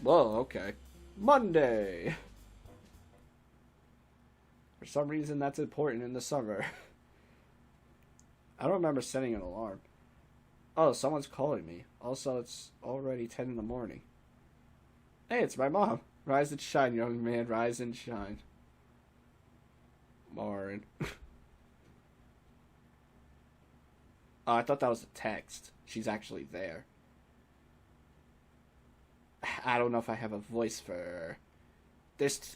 Whoa, okay. Monday! For some reason, that's important in the summer. I don't remember setting an alarm. Oh, someone's calling me. Also, it's already 10 in the morning. Hey, it's my mom. Rise and shine, young man. Rise and shine. Lauren. Oh, I thought that was a text. She's actually there. I don't know if I have a voice for her.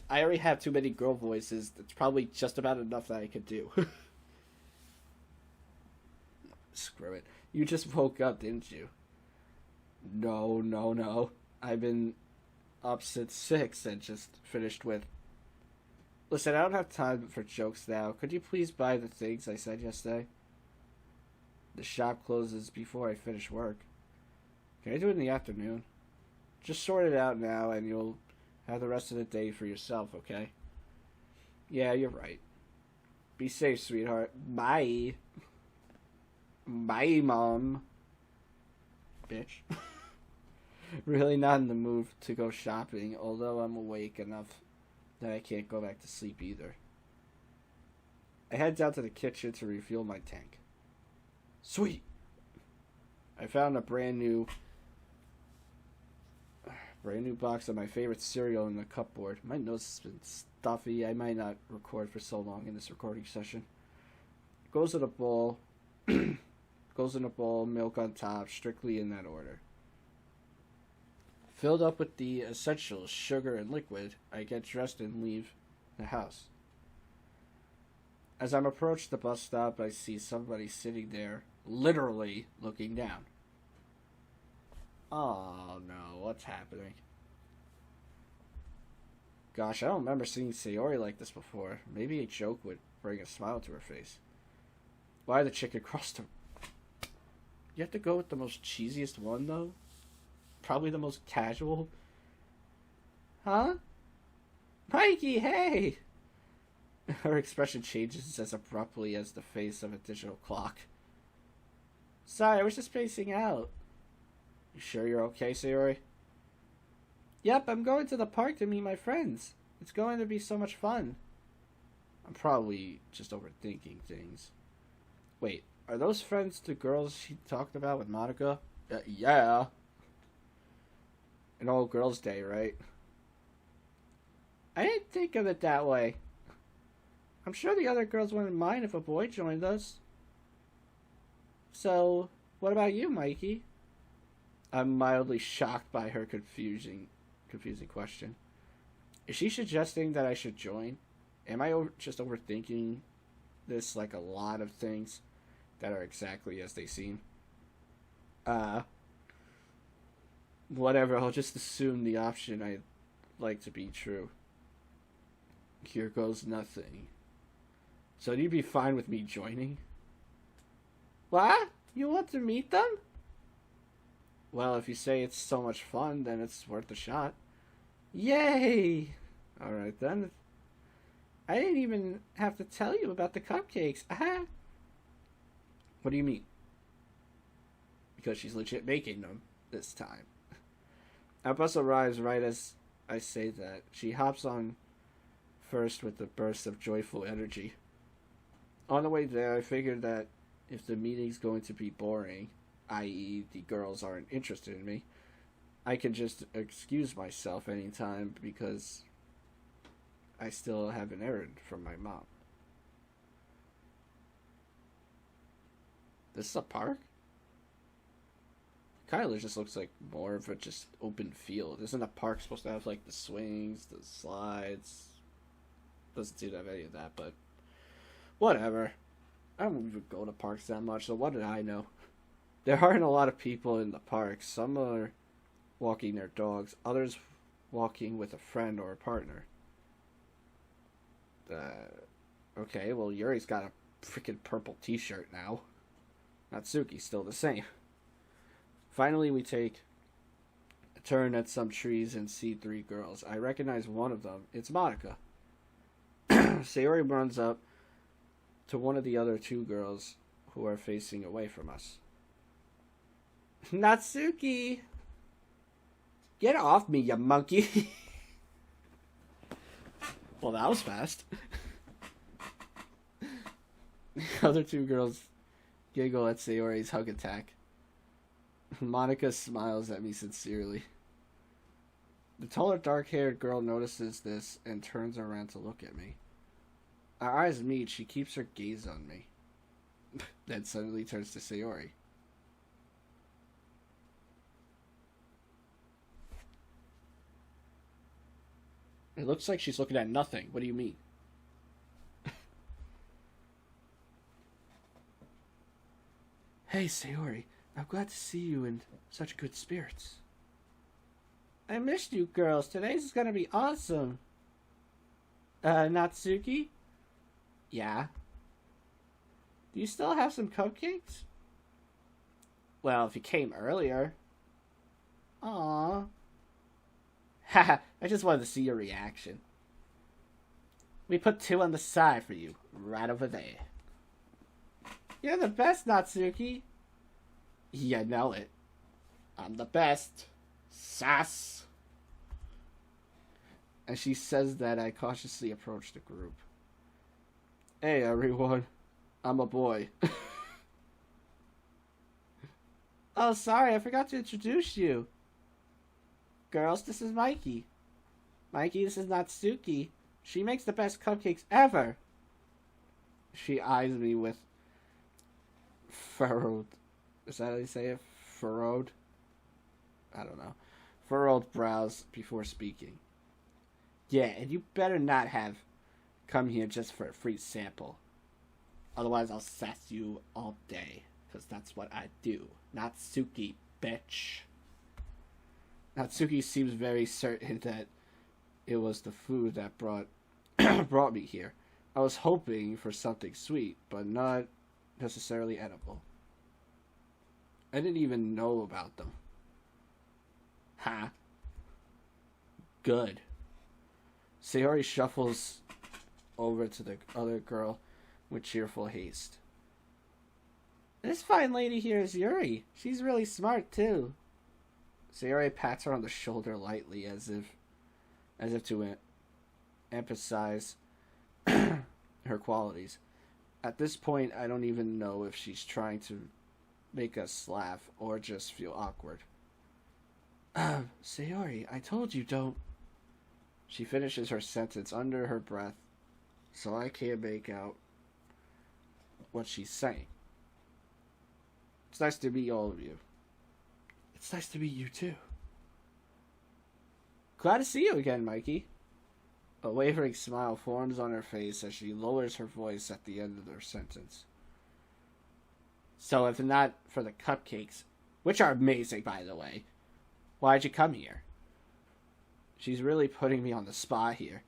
I already have too many girl voices. It's probably just about enough that I could do. Screw it. You just woke up, didn't you? No, no, no. I've been up since 6 and just finished with. Listen, I don't have time for jokes now. Could you please buy the things I said yesterday? The shop closes before I finish work. Can I do it in the afternoon? Just sort it out now and you'll have the rest of the day for yourself, okay? Yeah, you're right. Be safe, sweetheart. Bye. Bye, Mom. Bitch. Really not in the mood to go shopping, although I'm awake enough that I can't go back to sleep either. I head down to the kitchen to refuel my tank. Sweet! I found a brand new box of my favorite cereal in the cupboard. My nose has been stuffy. I might not record for so long in this recording session. Goes in a bowl. Goes in a bowl, milk on top, strictly in that order. Filled up with the essentials, sugar and liquid, I get dressed and leave the house. As I'm approached the bus stop, I see somebody sitting there, literally looking down. Oh no, what's happening? Gosh, I don't remember seeing Sayori like this before. Maybe a joke would bring a smile to her face. Why the chicken crossed her? You have to go with the most cheesiest one, though? Probably the most casual. Huh? Mikey, hey! Her expression changes as abruptly as the face of a digital clock. Sorry, I was just spacing out. You sure you're okay, Sayori? Yep, I'm going to the park to meet my friends. It's going to be so much fun. I'm probably just overthinking things. Wait, are those friends the girls she talked about with Monica? Yeah. An old girls' day, right? I didn't think of it that way. I'm sure the other girls wouldn't mind if a boy joined us. So, what about you, Mikey? I'm mildly shocked by her confusing question. Is she suggesting that I should join? Am I just overthinking this like a lot of things that are exactly as they seem? Whatever, I'll just assume the option I'd like to be true. Here goes nothing. So you'd be fine with me joining? What? You want to meet them? Well, if you say it's so much fun, then it's worth a shot. Yay! Alright then. I didn't even have to tell you about the cupcakes. Aha! What do you mean? Because she's legit making them this time. Our bus arrives right as I say that. She hops on first with a burst of joyful energy. On the way there, I figured that if the meeting's going to be boring, i.e. the girls aren't interested in me, I can just excuse myself anytime because I still have an errand from my mom. This is a park? Kyler just looks like more of a just open field. Isn't a park supposed to have like the swings, the slides? Doesn't seem to have any of that, but whatever. I don't even go to parks that much, so what did I know? There aren't a lot of people in the park. Some are walking their dogs, others walking with a friend or a partner. Okay, well, Yuri's got a freaking purple t-shirt now. Natsuki's still the same. Finally, we take a turn at some trees and see 3 girls. I recognize one of them. It's Monica. Sayori runs up to one of the other 2 girls who are facing away from us. Natsuki! Get off me, you monkey! Well, that was fast. The other two girls giggle at Sayori's hug attack. Monica smiles at me sincerely. The taller, dark-haired girl notices this and turns around to look at me. Our eyes meet. She keeps her gaze on me. Then suddenly turns to Sayori. It looks like she's looking at nothing. What do you mean? Hey, Sayori. I'm glad to see you in such good spirits. I missed you girls. Today's is gonna be awesome. Natsuki? Yeah? Do you still have some cupcakes? Well, if you came earlier. Aww. Haha, I just wanted to see your reaction. We put 2 on the side for you, right over there. You're the best, Natsuki. You know it. I'm the best. Sass. As she says that, I cautiously approach the group. Hey, everyone. I'm a boy. Oh, sorry, I forgot to introduce you. Girls, this is Mikey. Mikey, this is Natsuki. She makes the best cupcakes ever. She eyes me with furrowed... Is that how you say it? Furrowed? I don't know. Furrowed brows before speaking. Yeah, and you better not have come here just for a free sample. Otherwise, I'll sass you all day. Because that's what I do. Natsuki, bitch. Natsuki seems very certain that it was the food that brought me here. I was hoping for something sweet, but not necessarily edible. I didn't even know about them. Ha. Good. Sayori shuffles over to the other girl with cheerful haste. This fine lady here is Yuri. She's really smart, too. Sayori pats her on the shoulder lightly as if to emphasize her qualities. At this point, I don't even know if she's trying to make us laugh or just feel awkward. Sayori, I told you don't... She finishes her sentence under her breath, so I can't make out what she's saying. It's nice to meet all of you. It's nice to meet you, too. Glad to see you again, Mikey. A wavering smile forms on her face as she lowers her voice at the end of her sentence. So if not for the cupcakes, which are amazing, by the way, why'd you come here? She's really putting me on the spot here.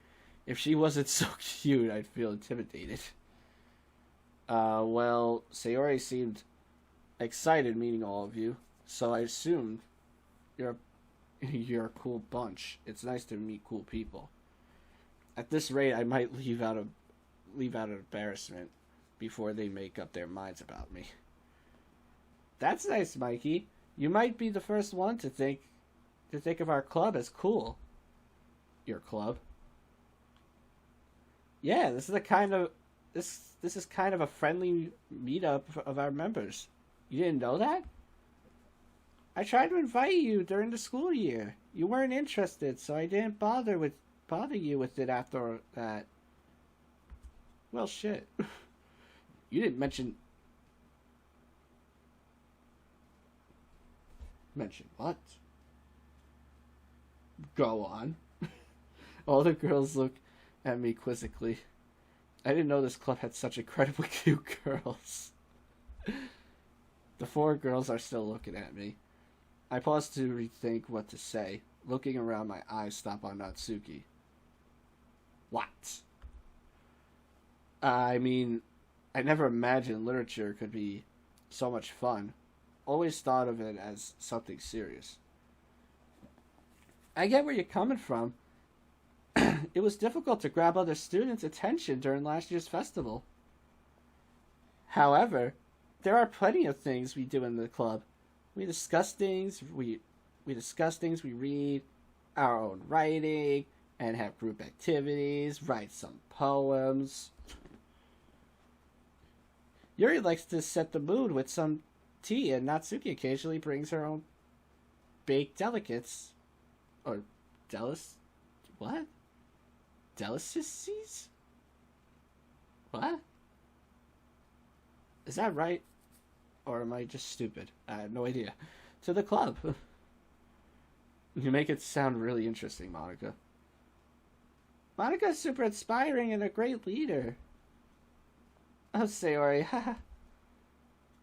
If she wasn't so cute, I'd feel intimidated. Well, Sayori seemed excited meeting all of you, so I assumed you're a cool bunch. It's nice to meet cool people. At this rate, I might leave out of embarrassment before they make up their minds about me. That's nice, Mikey. You might be the first one to think of our club as cool. Your club? Yeah, this is kind of a friendly meetup of our members. You didn't know that? I tried to invite you during the school year. You weren't interested, so I didn't bother you with it after that. Well, shit. You didn't mention what? Go on. All the girls look at me quizzically. I didn't know this club had such incredibly cute girls. The 4 girls are still looking at me. I pause to rethink what to say. Looking around, my eyes stop on Natsuki. What? I mean, I never imagined literature could be so much fun. Always thought of it as something serious. I get where you're coming from. It was difficult to grab other students' attention during last year's festival. However, there are plenty of things we do in the club. We discuss things, we We discuss things, we read our own writing, and have group activities, write some poems. Yuri likes to set the mood with some tea, and Natsuki occasionally brings her own baked delicates. Or what? Delicacies? What? Is that right? Or am I just stupid? I have no idea. To the club. You make it sound really interesting, Monica. Monica's super inspiring and a great leader. Oh, Sayori, haha.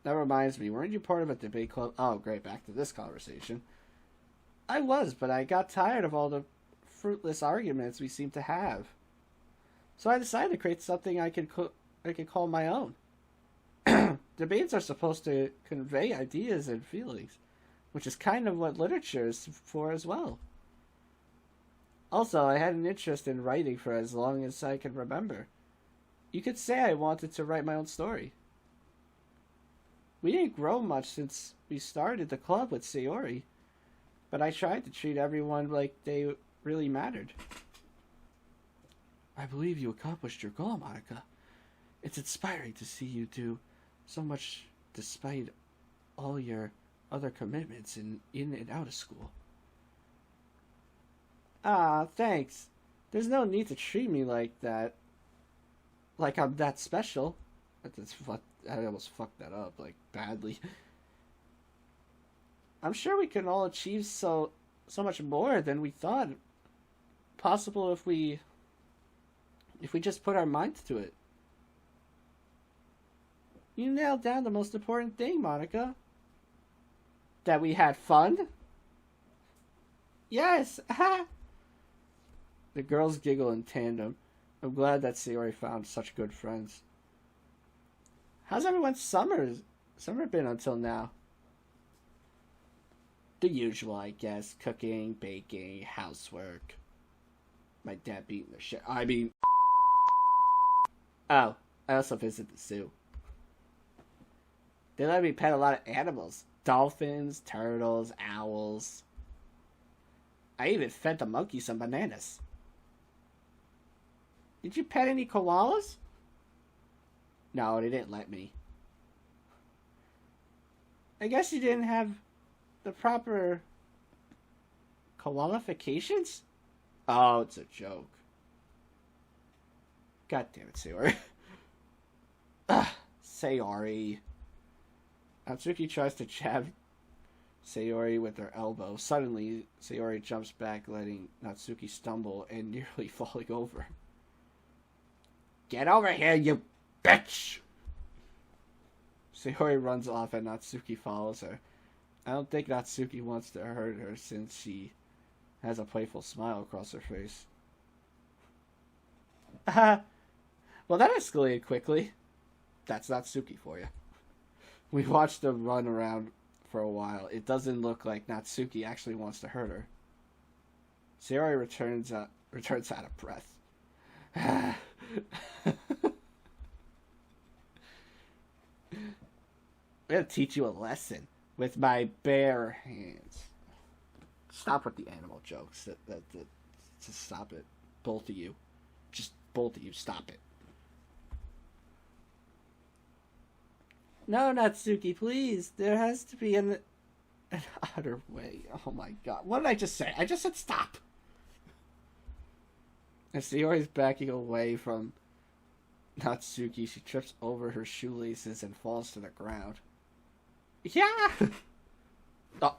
That reminds me, weren't you part of a debate club? Oh, great, back to this conversation. I was, but I got tired of all the fruitless arguments we seemed to have. So I decided to create something I could call my own. Debates are supposed to convey ideas and feelings, which is kind of what literature is for as well. Also, I had an interest in writing for as long as I can remember. You could say I wanted to write my own story. We didn't grow much since we started the club with Sayori, but I tried to treat everyone like they really mattered. I believe you accomplished your goal, Monica. It's inspiring to see you do so much despite all your other commitments in and out of school. Ah, thanks. There's no need to treat me like that. Like I'm that special. I almost fucked that up, like, badly. I'm sure we can all achieve so much more than we thought possible if we just put our minds to it. You nailed down the most important thing, Monica. That we had fun? Yes! Ha! The girls giggle in tandem. I'm glad that Sayori found such good friends. How's everyone's summer been until now? The usual, I guess. Cooking, baking, housework. My dad beating the shit. Oh, I also visited the zoo. They let me pet a lot of animals. Dolphins, turtles, owls. I even fed the monkey some bananas. Did you pet any koalas? No, they didn't let me. I guess you didn't have the proper qualifications? Oh, it's a joke. God damn it, Sayori. Sayori. Natsuki tries to jab Sayori with her elbow. Suddenly, Sayori jumps back, letting Natsuki stumble and nearly falling over. Get over here, you bitch! Sayori runs off and Natsuki follows her. I don't think Natsuki wants to hurt her since she has a playful smile across her face. Well, that escalated quickly. That's Natsuki for you. We watched them run around for a while. It doesn't look like Natsuki actually wants to hurt her. Sayori returns out of breath. I'm gonna teach you a lesson with my bare hands. Stop with the animal jokes. Just stop it. Both of you. Just both of you, stop it. No, Natsuki, please. There has to be an other way. Oh my god. What did I just say? I just said stop. And Sayori's backing away from Natsuki. She trips over her shoelaces and falls to the ground. Yeah! Oh.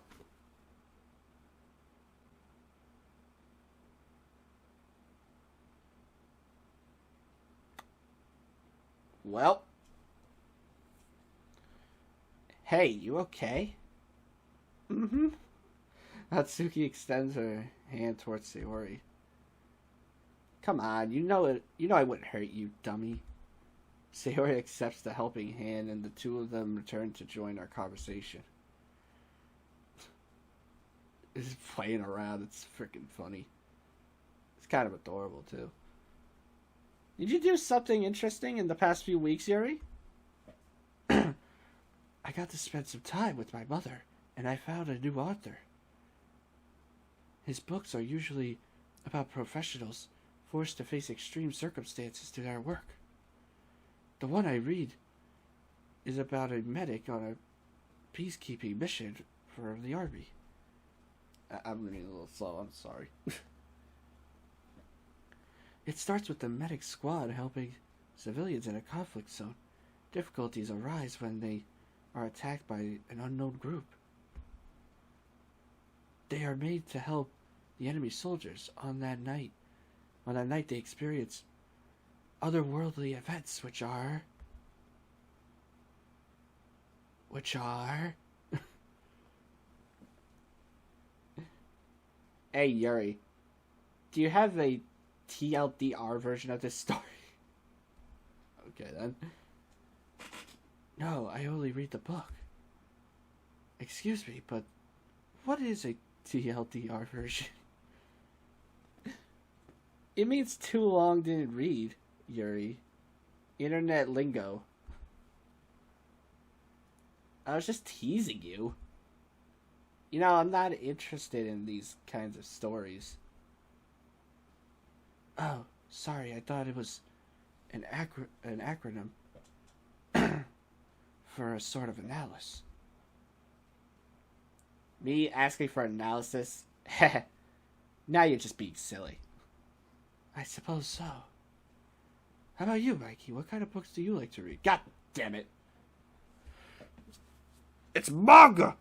Well. Hey, you okay? Mm-hmm. Natsuki extends her hand towards Sayori. Come on, you know I wouldn't hurt you, dummy. Sayori accepts the helping hand and the two of them return to join our conversation. It's playing around, it's freaking funny. It's kind of adorable, too. Did you do something interesting in the past few weeks, Yuri? I got to spend some time with my mother, and I found a new author. His books are usually about professionals forced to face extreme circumstances to their work. The one I read is about a medic on a peacekeeping mission for the army. I'm reading a little slow, I'm sorry. It starts with the medic squad helping civilians in a conflict zone. Difficulties arise when they are attacked by an unknown group. They are made to help the enemy soldiers on that night. On that night they experience otherworldly events which are... Hey Yuri, do you have a TLDR version of this story? Okay then. No, I only read the book. Excuse me, but what is a TLDR version? It means too long didn't read, Yuri. Internet lingo. I was just teasing you. You know, I'm not interested in these kinds of stories. Oh, sorry, I thought it was an acronym for a sort of analysis. Me asking for analysis? Now you're just being silly. I suppose so. How about you, Mikey? What kind of books do you like to read? God damn it. It's manga!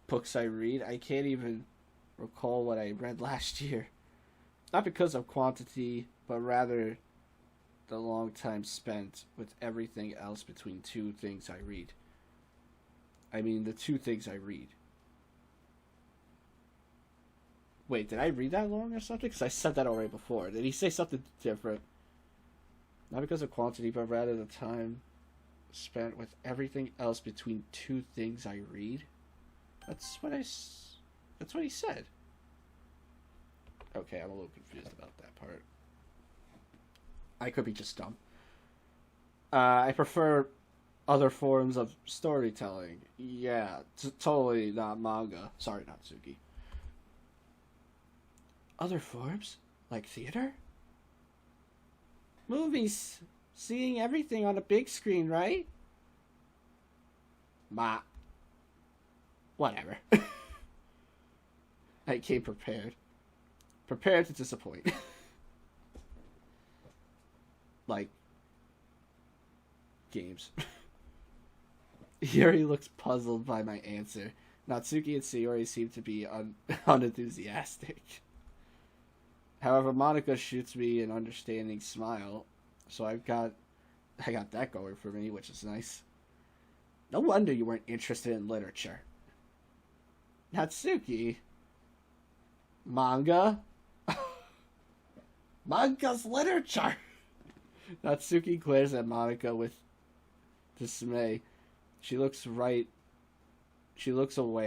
Books I read? I can't even recall what I read last year. Not because of quantity, but rather the long time spent with everything else between two things I read. I mean, the two things I read. Wait, did I read that long or something? Because I said that already before. Did he say something different? Not because of quantity, but rather the time spent with everything else between two things I read? That's what he said. Okay, I'm a little confused about that part. I could be just dumb. I prefer other forms of storytelling. Yeah, totally not manga. Sorry, Natsuki. Other forms? Like theater? Movies. Seeing everything on a big screen, right? Whatever. I came prepared. Prepared to disappoint. Like games. Yuri looks puzzled by my answer. Natsuki and Sayori seem to be unenthusiastic. However, Monica shoots me an understanding smile, so I got that going for me, which is nice. No wonder you weren't interested in literature. Natsuki? Manga? Manga's literature! Natsuki glares at Monica with dismay. She looks away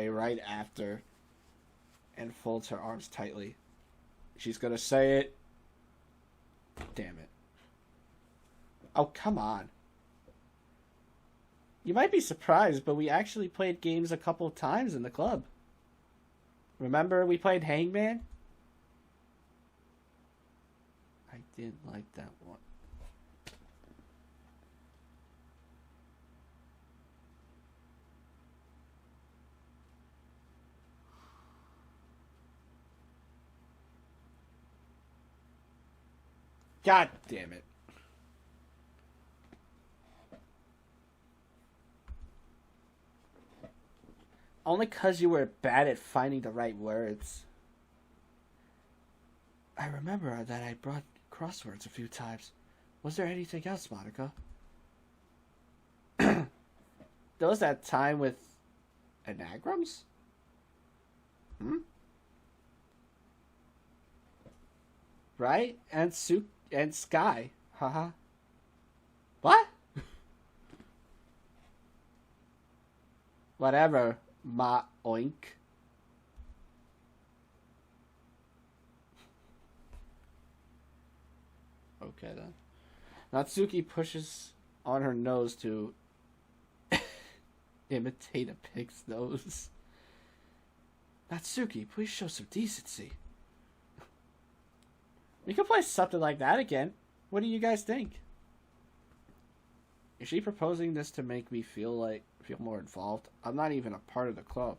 right after and folds her arms tightly. She's gonna say it. Damn it. Oh, come on. You might be surprised, but we actually played games a couple of times in the club. Remember we played Hangman? I didn't like that one. God damn it. Only 'cause you were bad at finding the right words. I remember that I brought crosswords a few times. Was there anything else, Monica? There was that time with anagrams? Right? And Sky. Haha. What? Whatever. Oink. Okay then. Natsuki pushes on her nose to imitate a pig's nose. Natsuki, please show some decency. We could play something like that again. What do you guys think? Is she proposing this to make me feel more involved? I'm not even a part of the club.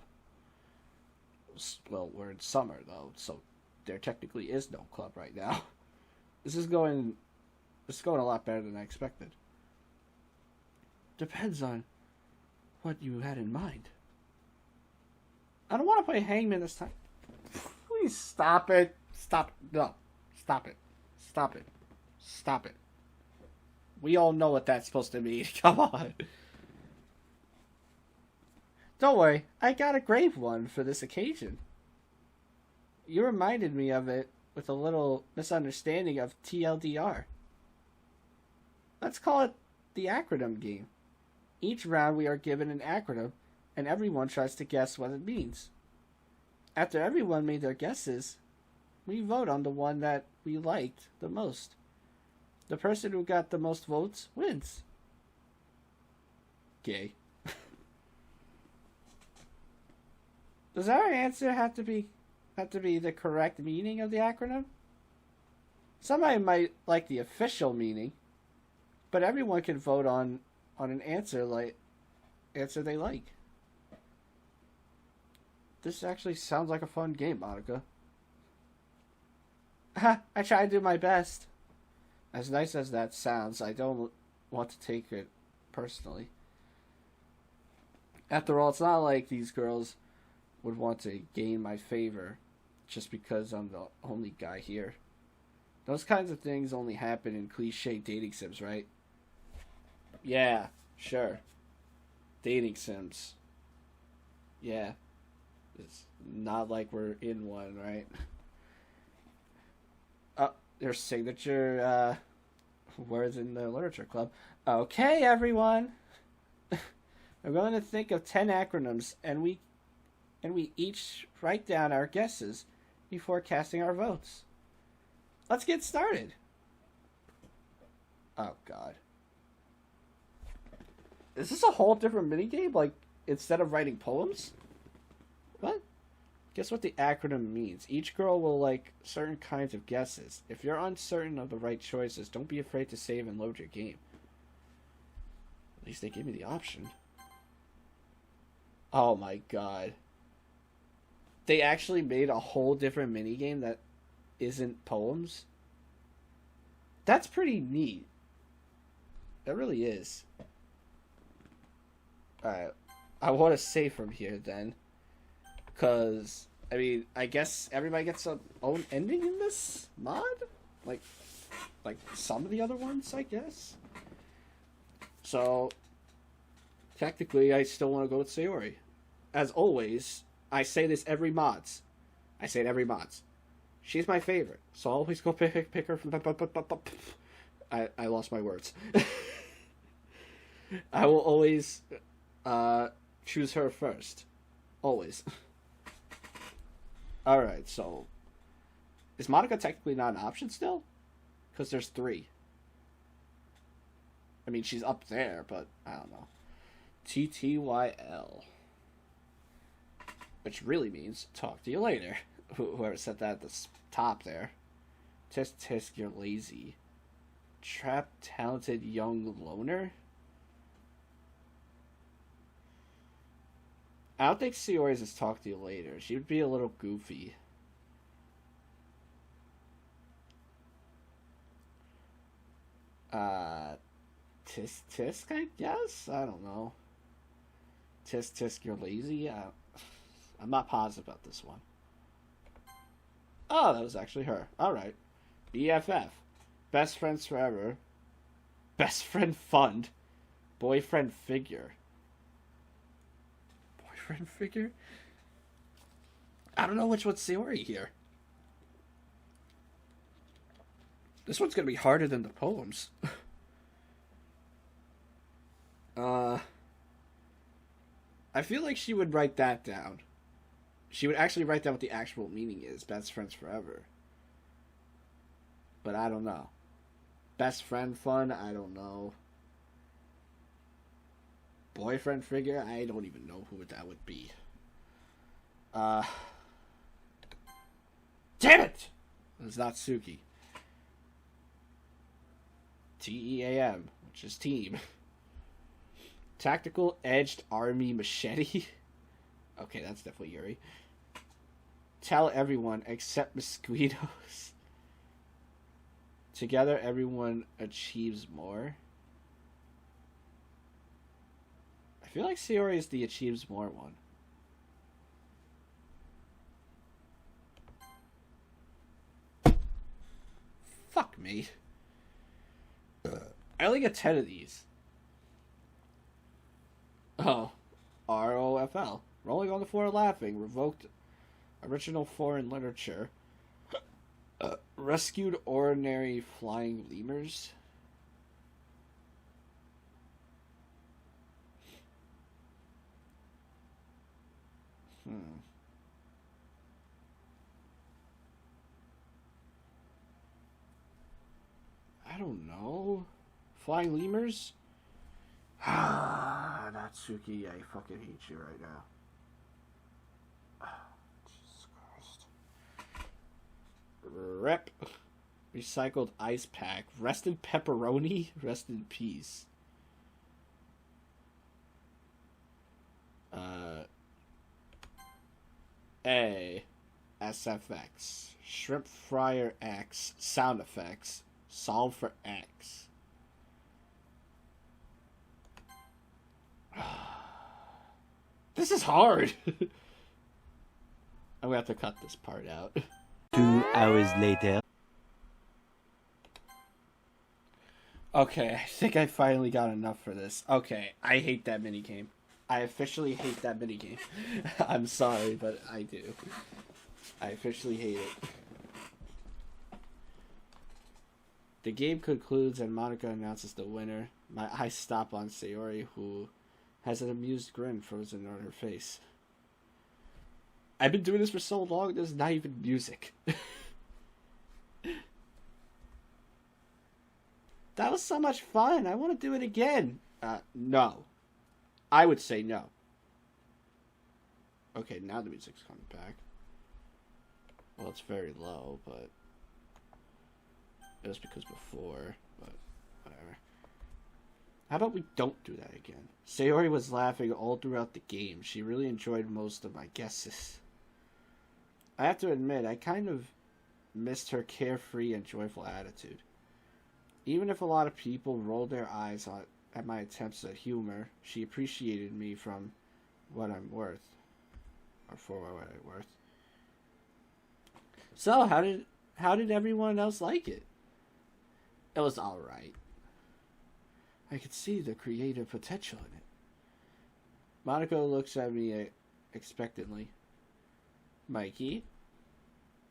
Well, we're in summer though, so there technically is no club right now. This is going a lot better than I expected. Depends on what you had in mind. I don't want to play Hangman this time. Please stop it. Stop. No. Stop it. Stop it. Stop it. We all know what that's supposed to mean. Come on. Don't worry. I got a grave one for this occasion. You reminded me of it with a little misunderstanding of TLDR. Let's call it the acronym game. Each round we are given an acronym, and everyone tries to guess what it means. After everyone made their guesses, we vote on the one that we liked the most. The person who got the most votes wins. Gay. Does our answer have to be the correct meaning of the acronym? Somebody might like the official meaning, but everyone can vote on an answer they like. This actually sounds like a fun game, Monica. I try to do my best. As nice as that sounds, I don't want to take it personally. After all, it's not like these girls would want to gain my favor just because I'm the only guy here. Those kinds of things only happen in cliche dating sims, right? Yeah, sure. Dating sims. Yeah. It's not like we're in one, right? Their signature words in the literature club. Okay, everyone. I'm going to think of 10 acronyms, and we each write down our guesses before casting our votes. Let's get started. Oh, God. Is this a whole different minigame? Like, instead of writing poems? What? Guess what the acronym means. Each girl will like certain kinds of guesses. If you're uncertain of the right choices, don't be afraid to save and load your game. At least they give me the option. Oh my god. They actually made a whole different minigame that isn't poems? That's pretty neat. That really is. Alright. I want to save from here then. Because, I mean, I guess everybody gets their own ending in this mod? Like some of the other ones, I guess? So, technically, I still want to go with Sayori. As always, I say this every mods. I say it every mods. She's my favorite, so I'll always go pick her from... I lost my words. I will always choose her first. Always. Alright, so... Is Monica technically not an option still? Because there's 3. I mean, she's up there, but I don't know. TTYL. Which really means, talk to you later. Whoever said that at the top there. Tisk, you're lazy. Trapped, talented, young loner? I don't think Sayori's is talk to you later. She would be a little goofy. Tisk, I guess? I don't know. Tisk, you're lazy? I'm not positive about this one. Oh, that was actually her. Alright. BFF. Best friends forever. Best friend fund. Boyfriend figure. Figure? I don't know which one's Sayori here. This one's gonna be harder than the poems. I feel like she would write that down. She would actually write down what the actual meaning is. Best friends forever. But I don't know. Best friend fun? I don't know. Boyfriend figure? I don't even know who that would be. Damn it! It's not Suki. TEAM, which is team. Tactical Edged Army Machete. Okay, that's definitely Yuri. Tell everyone except mosquitoes. Together, everyone achieves more. I feel like Sayori is the achieves more one. Fuck me. I only get 10 of these. Oh. ROFL. Rolling on the floor laughing. Revoked original foreign literature. Rescued ordinary flying lemurs. I don't know. Flying lemurs? Ah, Natsuki, I fucking hate you right now. Jesus Christ. Rep. Recycled ice pack. Rest in pepperoni. Rest in peace. A. SFX. Shrimp fryer X. Sound effects. Solve for X. This is hard. I'm gonna have to cut this part out. 2 hours later. Okay, I think I finally got enough for this. Okay, I hate that minigame. I officially hate that minigame. I'm sorry, but I do. I officially hate it. The game concludes and Monica announces the winner. My eyes stop on Sayori, who has an amused grin frozen on her face. I've been doing this for so long, there's not even music. That was so much fun. I want to do it again. No. I would say no. Okay, now the music's coming back. Well, it's very low, but it was because before, but whatever. How about we don't do that again? Sayori was laughing all throughout the game. She really enjoyed most of my guesses. I have to admit, I kind of missed her carefree and joyful attitude. Even if a lot of people rolled their eyes at my attempts at humor, she appreciated me from what I'm worth. Or for what I'm worth. So, how did everyone else like it? It was alright. I could see the creative potential in it. Monica looks at me expectantly. Mikey?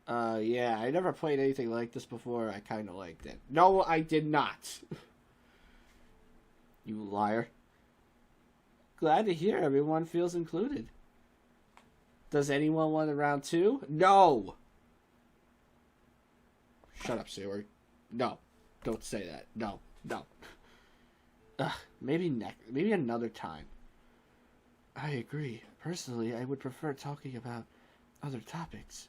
Yeah, I never played anything like this before. I kind of liked it. No, I did not. You liar. Glad to hear everyone feels included. Does anyone want a round 2? No! Shut up, Sayori. No. Don't say that. No. No. Maybe another time. I agree. Personally, I would prefer talking about other topics.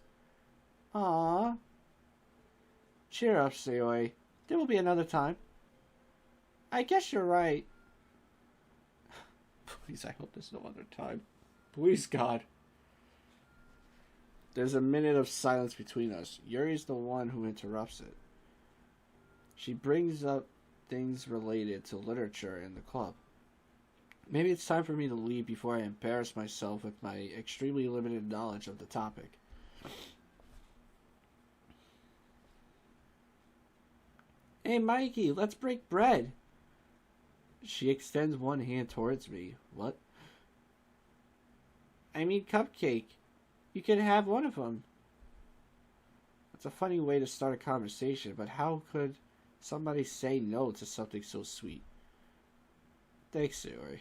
Aww. Cheer up, Sayori. There will be another time. I guess you're right. Please, I hope there's no other time. Please, God. There's a minute of silence between us. Yuri's the one who interrupts it. She brings up things related to literature in the club. Maybe it's time for me to leave before I embarrass myself with my extremely limited knowledge of the topic. Hey, Mikey, let's break bread. She extends one hand towards me. What? I mean cupcake. You can have one of them. That's a funny way to start a conversation, but how could somebody say no to something so sweet? Thanks, Sayori.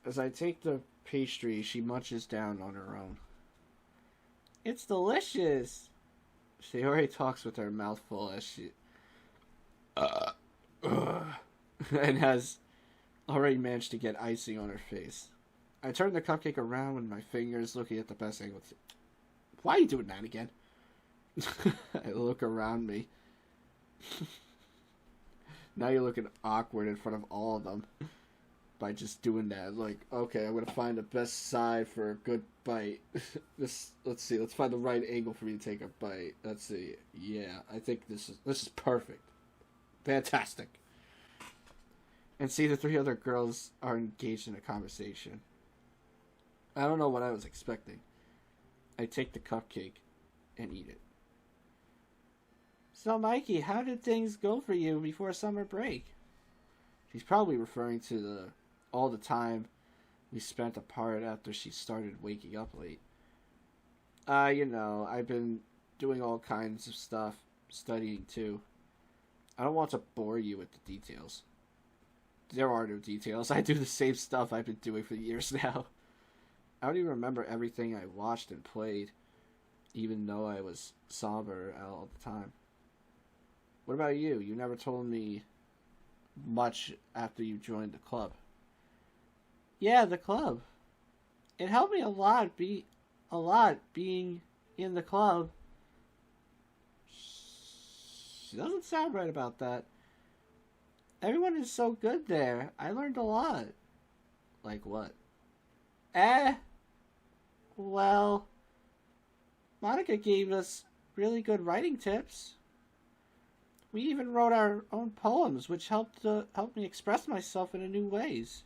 As I take the pastry, she munches down on her own. It's delicious. Sayori talks with her mouth full as she... and has already managed to get icing on her face. I turn the cupcake around with my fingers, looking at the best angle. Why are you doing that again? I look around me. Now you're looking awkward in front of all of them by just doing that. Like, okay, I'm gonna find the best side for a good bite. Let's see. Let's find the right angle for me to take a bite. Let's see. Yeah, I think this is perfect. Fantastic. And see, the three other girls are engaged in a conversation. I don't know what I was expecting. I take the cupcake and eat it. So, Mikey, how did things go for you before summer break? She's probably referring to all the time we spent apart after she started waking up late. I've been doing all kinds of stuff, studying too. I don't want to bore you with the details. There are no details. I do the same stuff I've been doing for years now. I don't even remember everything I watched and played, even though I was somber all the time. What about you? You never told me much after you joined the club. Yeah, the club. It helped me a lot being in the club. She doesn't sound right about that. Everyone is so good there. I learned a lot. Like what? Well, Monica gave us really good writing tips. We even wrote our own poems, which helped me express myself in new ways.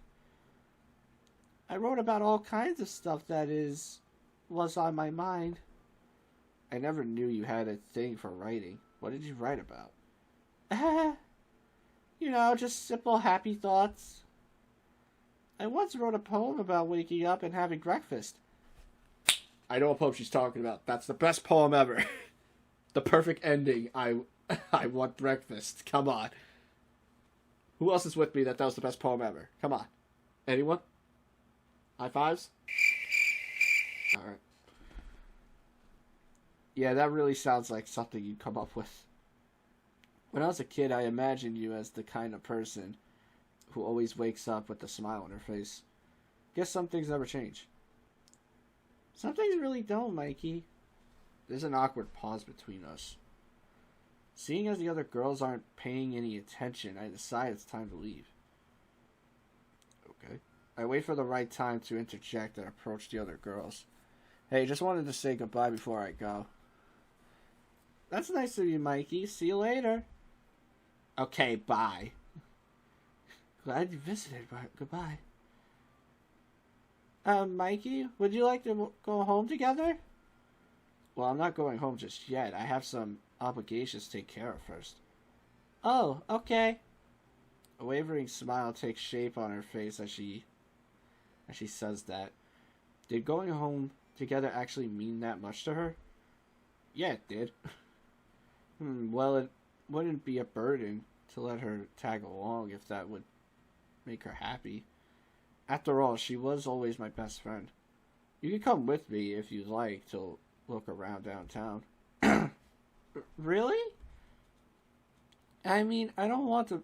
I wrote about all kinds of stuff that was on my mind. I never knew you had a thing for writing. What did you write about? Just simple happy thoughts. I once wrote a poem about waking up and having breakfast. I know what poem she's talking about. That's the best poem ever. The perfect ending. I want breakfast. Come on. Who else is with me that was the best poem ever? Come on. Anyone? High fives? Alright. Yeah, that really sounds like something you'd come up with. When I was a kid, I imagined you as the kind of person who always wakes up with a smile on her face. Guess some things never change. Some things really don't, Mikey. There's an awkward pause between us. Seeing as the other girls aren't paying any attention, I decide it's time to leave. Okay. I wait for the right time to interject and approach the other girls. Hey, just wanted to say goodbye before I go. That's nice of you, Mikey. See you later. Okay, bye. Glad you visited, but goodbye. Mikey, would you like to go home together? Well, I'm not going home just yet. I have some obligations to take care of first. Oh, okay. A wavering smile takes shape on her face as she says that. Did going home together actually mean that much to her? Yeah, it did. Well, it wouldn't be a burden to let her tag along if that would make her happy. After all, she was always my best friend. You can come with me if you'd like to look around downtown. Really? I mean, I don't want to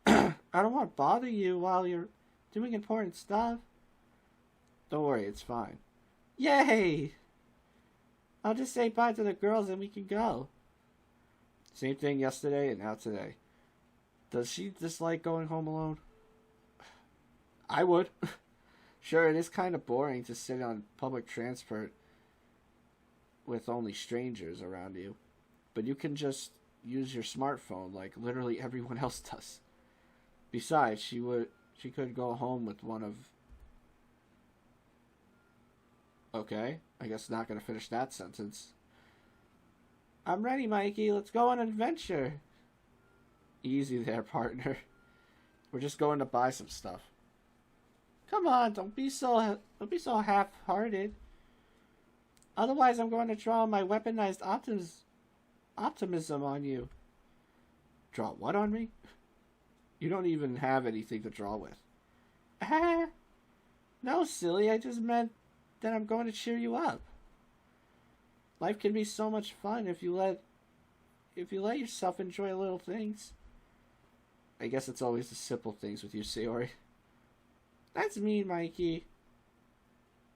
I don't want to bother you while you're doing important stuff. Don't worry, it's fine. Yay! I'll just say bye to the girls and we can go. Same thing yesterday and now today. Does she dislike going home alone? I would. Sure, it is kind of boring to sit on public transport with only strangers around you. But you can just use your smartphone like literally everyone else does. Besides, she could go home with one of... Okay, I guess not gonna finish that sentence. I'm ready, Mikey. Let's go on an adventure. Easy there, partner. We're just going to buy some stuff. Come on, don't be so half-hearted. Otherwise, I'm going to draw my weaponized optimism on you. Draw what on me? You don't even have anything to draw with. No, silly. I just meant that I'm going to cheer you up. Life can be so much fun if you let yourself enjoy little things. I guess it's always the simple things with you, Sayori. That's mean, Mikey.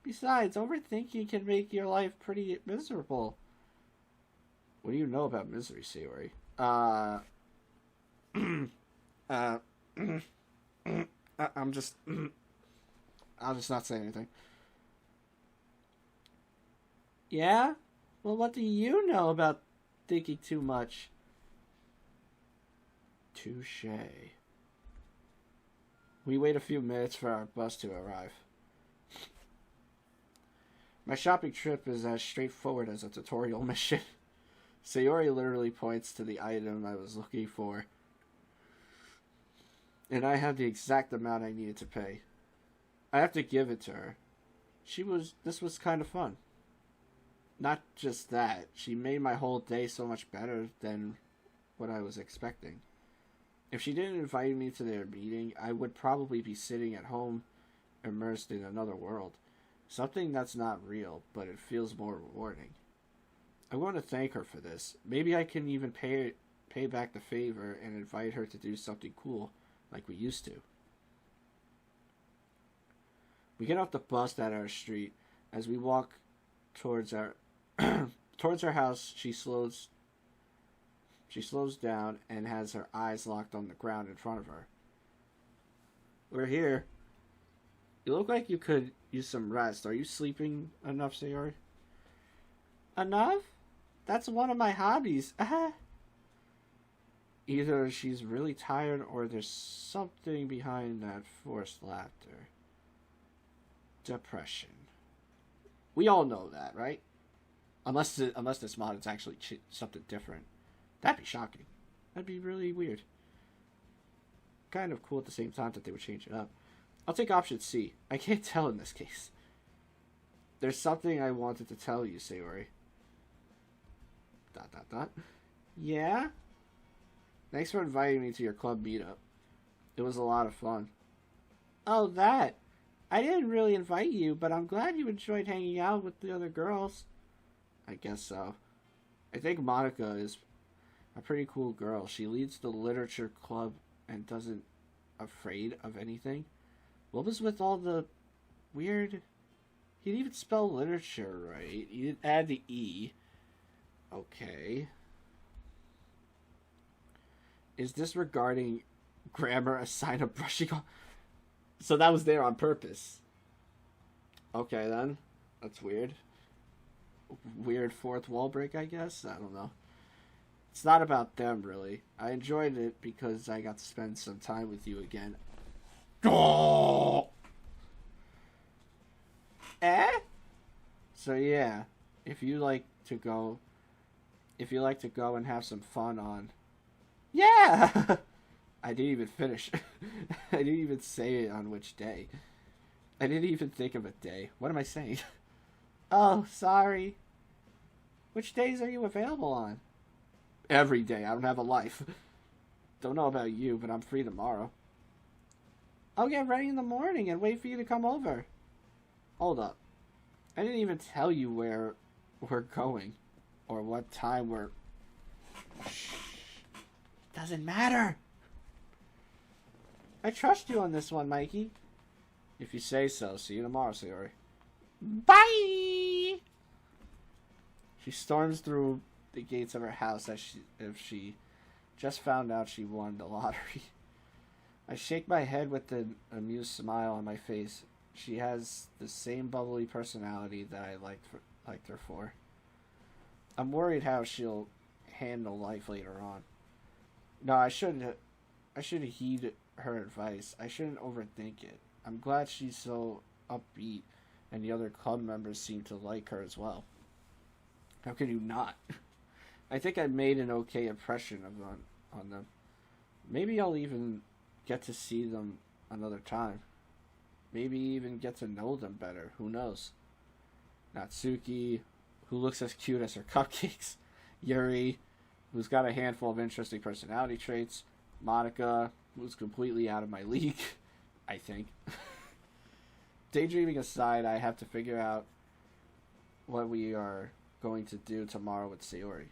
Besides, overthinking can make your life pretty miserable. What do you know about misery, Sayori? I'm just... I'll just not say anything. Yeah? Well, what do you know about thinking too much? Touche. We wait a few minutes for our bus to arrive. My shopping trip is as straightforward as a tutorial mission. Sayori literally points to the item I was looking for, and I have the exact amount I needed to pay. I have to give it to her. This was kind of fun. Not just that, she made my whole day so much better than what I was expecting. If she didn't invite me to their meeting, I would probably be sitting at home, immersed in another world. Something that's not real, but it feels more rewarding. I want to thank her for this. Maybe I can even pay back the favor and invite her to do something cool, like we used to. We get off the bus at our street. As we walk towards our house, she slows down and has her eyes locked on the ground in front of her. We're here. You look like you could use some rest. Are you sleeping enough, Sayori? Enough? That's one of my hobbies. Either she's really tired or there's something behind that forced laughter. Depression. We all know that, right? Unless this mod is actually something different. That'd be shocking. That'd be really weird. Kind of cool at the same time that they would change it up. I'll take option C. I can't tell in this case. There's something I wanted to tell you, Sayori. ... Yeah? Thanks for inviting me to your club meetup. It was a lot of fun. Oh, that. I didn't really invite you, but I'm glad you enjoyed hanging out with the other girls. I guess so. I think Monica is a pretty cool girl. She leads the literature club and doesn't afraid of anything. What was with all the weird... He didn't even spell literature right. He didn't add the E. Okay. Is this regarding grammar a sign of brushing off? So that was there on purpose. Okay, then. That's weird. Weird fourth wall break, I guess? I don't know. It's not about them, really. I enjoyed it because I got to spend some time with you again. Oh! Eh? So yeah, if you like to go and have some fun on... Yeah! I didn't even finish. I didn't even say it on which day. I didn't even think of a day. What am I saying? Oh, sorry. Which days are you available on? Every day. I don't have a life. Don't know about you, but I'm free tomorrow. I'll get ready in the morning and wait for you to come over. Hold up. I didn't even tell you where we're going or what time we're... Shh. Doesn't matter. I trust you on this one, Mikey. If you say so. See you tomorrow, Sayori. Bye! She storms through the gates of her house as if she just found out she won the lottery. I shake my head with an amused smile on my face. She has the same bubbly personality that I liked her for. I'm worried how she'll handle life later on. No, I shouldn't heed her advice. I shouldn't overthink it. I'm glad she's so upbeat, and the other club members seem to like her as well. How can you not? I think I made an okay impression on them. Maybe I'll even get to see them another time. Maybe even get to know them better. Who knows? Natsuki, who looks as cute as her cupcakes. Yuri, who's got a handful of interesting personality traits. Monica, who's completely out of my league, I think. Daydreaming aside, I have to figure out what we are going to do tomorrow with Sayori.